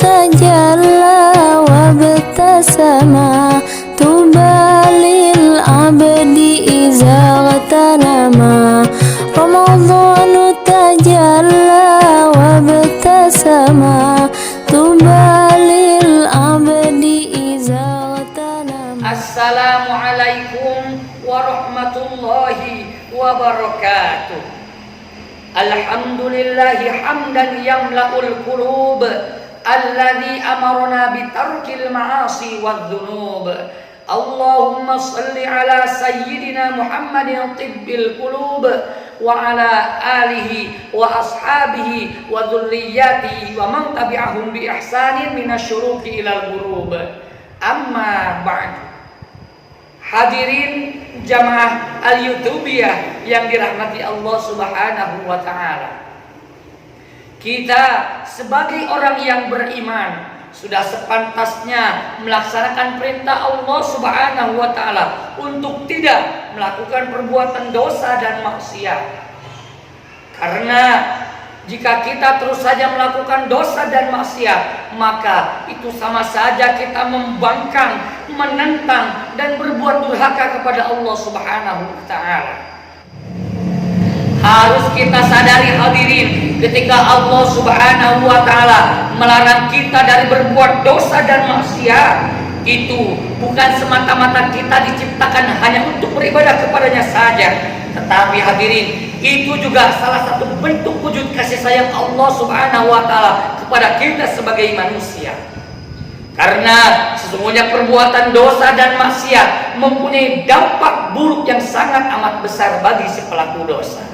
تجلى وابتسما طوبى للعبد إذا اغتنما رمضان تجلى وابتسما طوبى للعبد إذا اغتنما. Assalamualaikum warahmatullahi wabarakatuh. Alhamdulillahi hamdan yamla'ul qulub alladzi amarna bitarkil ma'asi wadh-dhunub. Allahumma shalli ala sayyidina Muhammadin tibbil qulub wa ala alihi wa ashabihi wa dhurriyyatihi wa man tabi'ahum bi ihsanin minasyuruqi ilal ghurub. Amma ba'du. Hadirin jamaah Al-Yutubiyah yang dirahmati Allah Subhanahu wa taala. Kita sebagai orang yang beriman sudah sepantasnya melaksanakan perintah Allah Subhanahu wa taala untuk tidak melakukan perbuatan dosa dan maksiat. Karena jika kita terus saja melakukan dosa dan maksiat, maka itu sama saja kita membangkang, menentang, dan berbuat durhaka kepada Allah Subhanahu wa ta'ala. Harus kita sadari hadirin, ketika Allah Subhanahu wa ta'ala melarang kita dari berbuat dosa dan maksiat, itu bukan semata-mata kita diciptakan hanya untuk beribadah kepadanya saja, tetapi hadirin, itu juga salah satu bentuk wujud kasih sayang Allah Subhanahu wa ta'ala kepada kita sebagai manusia. Karena sesungguhnya perbuatan dosa dan maksiat mempunyai dampak buruk yang sangat amat besar bagi si pelaku dosa.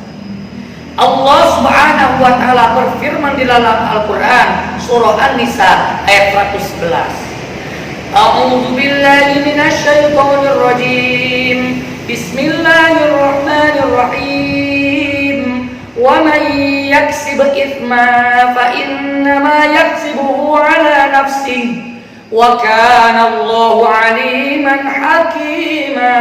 Allah Subhanahu wa ta'ala berfirman di dalam Al-Quran surah An-Nisa ayat 111. A'udzu billahi minasyaitonir rajim. Bismillahirrahmanirrahim. Wa man yaksib itsman fa innama yaksibuhu ala nafsihi wa kana Allahu aliman hakima.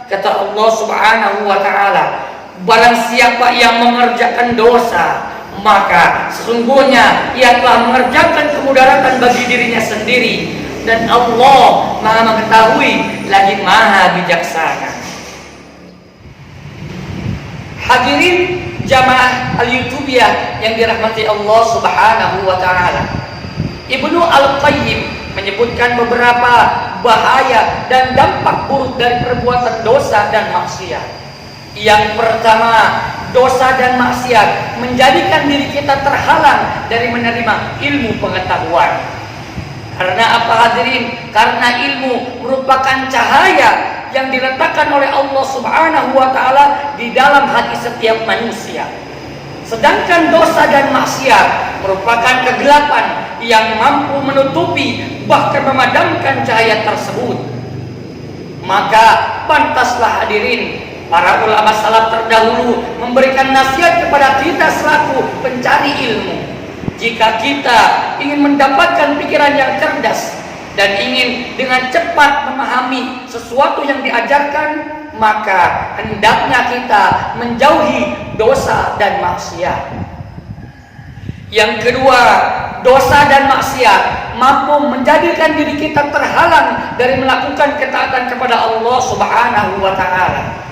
Kata Allah Subhanahu wa ta'ala, barang siapa yang mengerjakan dosa, maka sesungguhnya ia telah mengerjakan kemudaratan bagi dirinya sendiri, dan Allah Maha mengetahui lagi Maha bijaksana. Hadirin jamaah Al-Yutubiyah yang dirahmati Allah Subhanahu wa ta'ala, Ibnu Al-Qayyim menyebutkan beberapa bahaya dan dampak buruk dari perbuatan dosa dan maksiat. Yang pertama, dosa dan maksiat menjadikan diri kita terhalang dari menerima ilmu pengetahuan. Karena apa hadirin? Karena ilmu merupakan cahaya yang diletakkan oleh Allah Subhanahu wa ta'ala di dalam hati setiap manusia. Sedangkan dosa dan maksiat merupakan kegelapan yang mampu menutupi bahkan memadamkan cahaya tersebut. Maka pantaslah hadirin, para ulama salaf terdahulu memberikan nasihat kepada kita selaku pencari ilmu. Jika kita ingin mendapatkan pikiran yang cerdas dan ingin dengan cepat memahami sesuatu yang diajarkan, maka hendaknya kita menjauhi dosa dan maksiat. Yang kedua, dosa dan maksiat mampu menjadikan diri kita terhalang dari melakukan ketaatan kepada Allah Subhanahu wa ta'ala.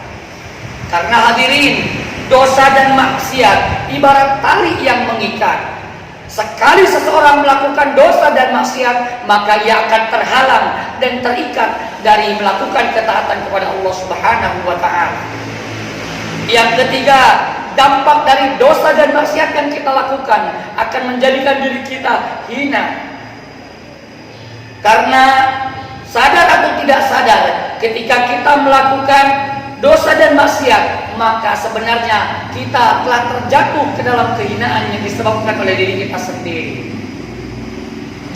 Karena hadirin, dosa dan maksiat ibarat tali yang mengikat. Sekali seseorang melakukan dosa dan maksiat, maka ia akan terhalang dan terikat dari melakukan ketaatan kepada Allah Subhanahu wa ta'ala. Yang ketiga, dampak dari dosa dan maksiat yang kita lakukan akan menjadikan diri kita hina. Karena sadar atau tidak sadar, ketika kita melakukan dosa dan maksiat, maka sebenarnya kita telah terjatuh ke dalam kehinaan yang disebabkan oleh diri kita sendiri.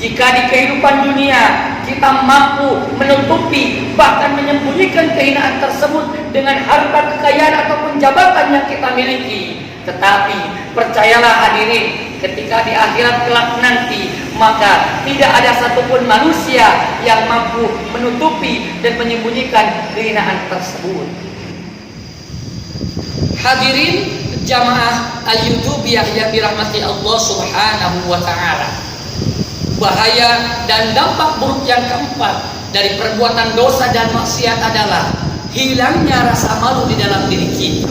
Jika di kehidupan dunia kita mampu menutupi bahkan menyembunyikan kehinaan tersebut dengan harta kekayaan ataupun jabatan yang kita miliki, tetapi percayalah hadirin, ketika di akhirat kelak nanti, maka tidak ada satupun manusia yang mampu menutupi dan menyembunyikan kehinaan tersebut. Hadirin jamaah Al-Yutubiyah yang dirahmati Allah Subhanahu wa ta'ala, Bahaya dan dampak buruk yang keempat dari perbuatan dosa dan maksiat adalah hilangnya rasa malu di dalam diri kita.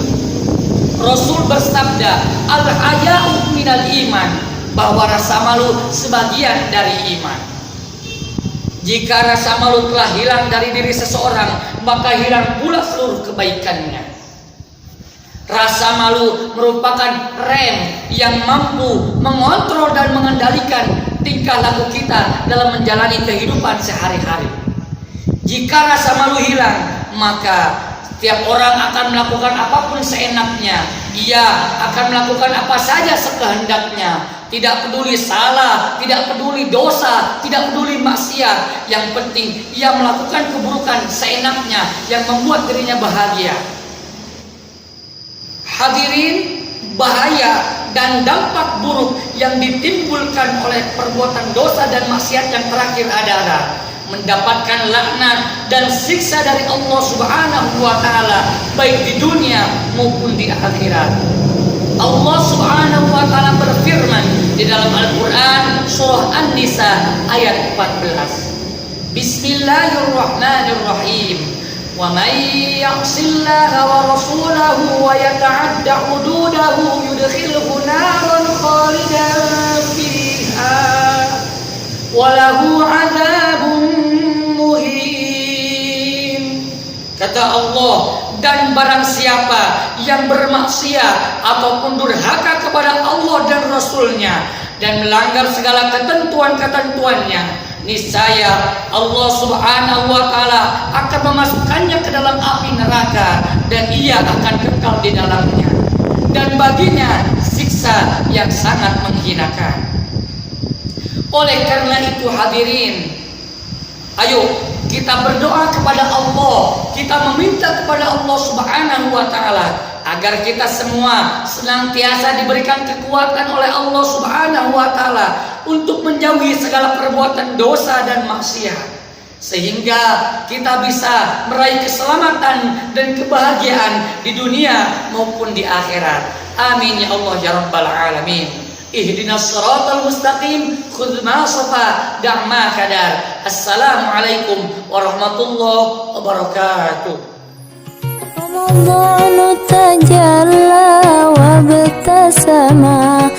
Rasul bersabda, al-haya'u minal iman, bahwa rasa malu sebagian dari iman. Jika rasa malu telah hilang dari diri seseorang, maka hilang pula seluruh kebaikannya. Rasa malu merupakan rem yang mampu mengontrol dan mengendalikan tingkah laku kita dalam menjalani kehidupan sehari-hari. Jika rasa malu hilang, maka setiap orang akan melakukan apapun seenaknya. Ia akan melakukan apa saja sekehendaknya. Tidak peduli salah, tidak peduli dosa, tidak peduli maksiat. Yang penting ia melakukan keburukan seenaknya yang membuat dirinya bahagia. Hadirin, bahaya dan dampak buruk yang ditimbulkan oleh perbuatan dosa dan maksiat yang terakhir adalah mendapatkan laknat dan siksa dari Allah Subhanahu wa taala baik di dunia maupun di akhirat. Allah Subhanahu wa taala berfirman di dalam Al-Qur'an surah An-Nisa ayat 14. Bismillahirrahmanirrahim. Wa may ya'sillaha wa rasulahu wa yata'adda hududahu yudkhilhu naran khalidan fiha wa lahu 'adzabun muhin. Kata Allah, dan barang siapa yang bermaksiat ataupun durhaka kepada Allah dan Rasulnya dan melanggar segala ketentuan-ketentuannya, niscaya Allah Subhanahu wa taala akan memasukkannya ke dalam api neraka dan ia akan kekal di dalamnya, dan baginya siksa yang sangat menghinakan. Oleh karena itu hadirin, ayo kita berdoa kepada Allah, kita meminta kepada Allah Subhanahu wa taala agar kita semua senantiasa diberikan kekuatan oleh Allah Subhanahu wa taala untuk menjauhi segala perbuatan dosa dan maksiat, sehingga kita bisa meraih keselamatan dan kebahagiaan di dunia maupun di akhirat. Amin ya Allah ya rabbal alamin. Ihdinas siratal mustaqim, khudh ma safa, da' ma kadar. Assalamualaikum warahmatullahi wabarakatuh. Ramadhanu tajalla wa batasama